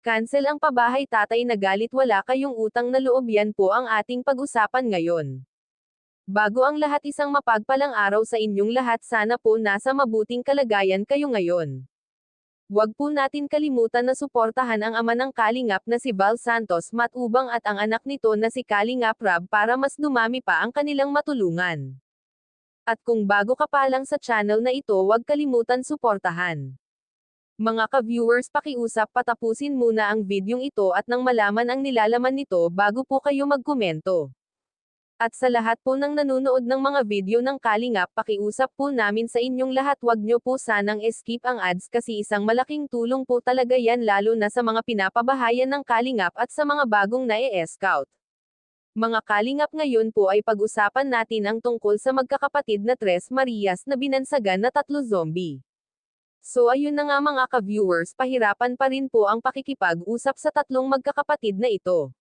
Cancel ang pabahay tatay na galit, wala kayong utang na loob, yan po ang ating pag-usapan ngayon. Bago ang lahat, isang mapagpalang araw sa inyong lahat, sana po nasa mabuting kalagayan kayo ngayon. Huwag po natin kalimutan na suportahan ang ama ng Kalingap na si Val Santos Matubang at ang anak nito na si Kalingap Rab para mas dumami pa ang kanilang matulungan. At kung bago ka pa lang sa channel na ito, huwag kalimutan suportahan. Mga ka-viewers, pakiusap patapusin muna ang videong ito at nang malaman ang nilalaman nito bago po kayo magkomento. At sa lahat po ng nanonood ng mga video ng Kalingap, pakiusap po namin sa inyong lahat, wag nyo po sanang skip ang ads kasi isang malaking tulong po talaga yan, lalo na sa mga pinapabahayan ng Kalingap at sa mga bagong na-e-scout. Mga Kalingap, ngayon po ay pag-usapan natin ang tungkol sa magkakapatid na Tres Marias na binansagan na 3 zombie. So ayun na nga mga ka-viewers, pahirapan pa rin po ang pakikipag-usap sa tatlong magkakapatid na ito.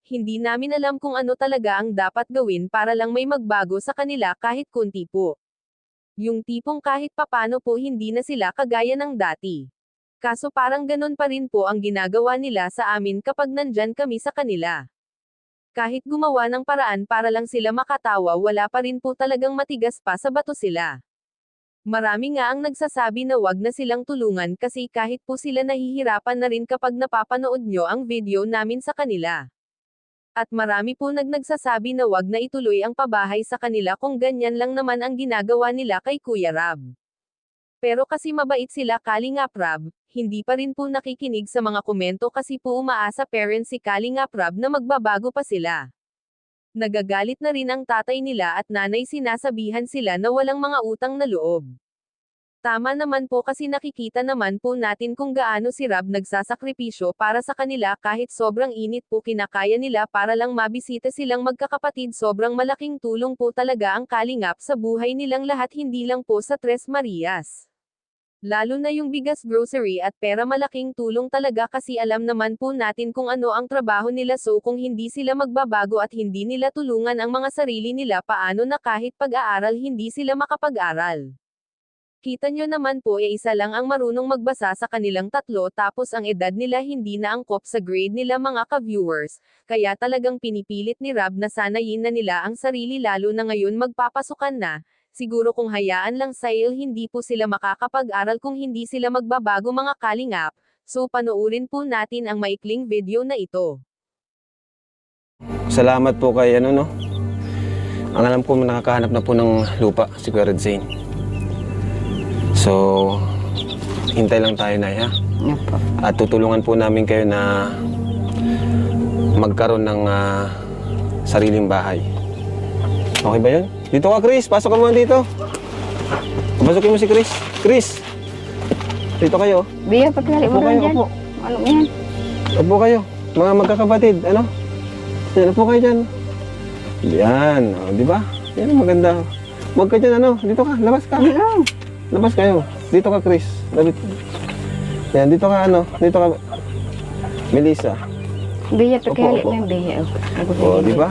Hindi namin alam kung ano talaga ang dapat gawin para lang may magbago sa kanila kahit kunti po. Yung tipong kahit papano po hindi na sila kagaya ng dati. Kaso parang ganun pa rin po ang ginagawa nila sa amin kapag nandyan kami sa kanila. Kahit gumawa ng paraan para lang sila makatawa, wala pa rin po talagang matigas pa sa bato sila. Marami nga ang nagsasabi na wag na silang tulungan kasi kahit po sila nahihirapan na rin kapag napapanood nyo ang video namin sa kanila. At marami po nagsasabi na wag na ituloy ang pabahay sa kanila kung ganyan lang naman ang ginagawa nila kay Kuya Rab. Pero kasi mabait sila Kalingap Rab, hindi pa rin po nakikinig sa mga komento kasi po umaasa parents si Kalingap Rab na magbabago pa sila. Nagagalit na rin ang tatay nila at nanay, sinasabihan sila na walang mga utang na loob. Tama naman po kasi nakikita naman po natin kung gaano si Rab nagsasakripisyo para sa kanila, kahit sobrang init po kinakaya nila para lang mabisita silang magkakapatid. Sobrang malaking tulong po talaga ang Kalingap sa buhay nilang lahat, hindi lang po sa Tres Marias. Lalo na yung bigas, grocery at pera, malaking tulong talaga kasi alam naman po natin kung ano ang trabaho nila, so kung hindi sila magbabago at hindi nila tulungan ang mga sarili nila, paano na kahit pag-aaral hindi sila makapag-aral. Kita nyo naman po, isa lang ang marunong magbasa sa kanilang tatlo tapos ang edad nila hindi na angkop sa grade nila mga ka-viewers, kaya talagang pinipilit ni Rab na sanayin na nila ang sarili, lalo na ngayon magpapasukan na. Siguro kung hayaan lang sa'il hindi po sila makakapag-aral kung hindi sila magbabago mga Kalingap, so panoorin po natin ang maikling video na ito. Salamat po kay Ang alam ko nakakahanap na po ng lupa si Kuya Red Zane. So, hintay lang tayo na ha. Opo. At tutulungan po namin kayo na magkaroon ng sariling bahay. Okay ba yun? Dito ka, Chris. Pasok ka muna dito. Pasukin mo si Chris. Chris! Dito kayo. Biya, pagkali mo kayo, dyan. upo. Ano yan? Upo kayo. Mga magkakapatid. Ano? Yan, upo kayo dyan. Yan. O, di ba? Yan, maganda. Huwag ka dyan, Dito ka. Labas ka. Labas kayo. Dito ka, Chris. David. Yan, dito ka, Dito ka. Melissa. Biya, pagkali Opo, opo. mo yung biya. O, di ba?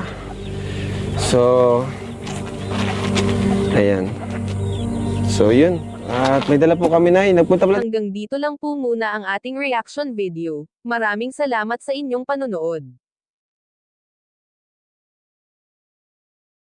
So, ayan. So, yun. At may dala po kami na nagpunta pala. Hanggang dito lang po muna ang ating reaction video. Maraming salamat sa inyong panonood.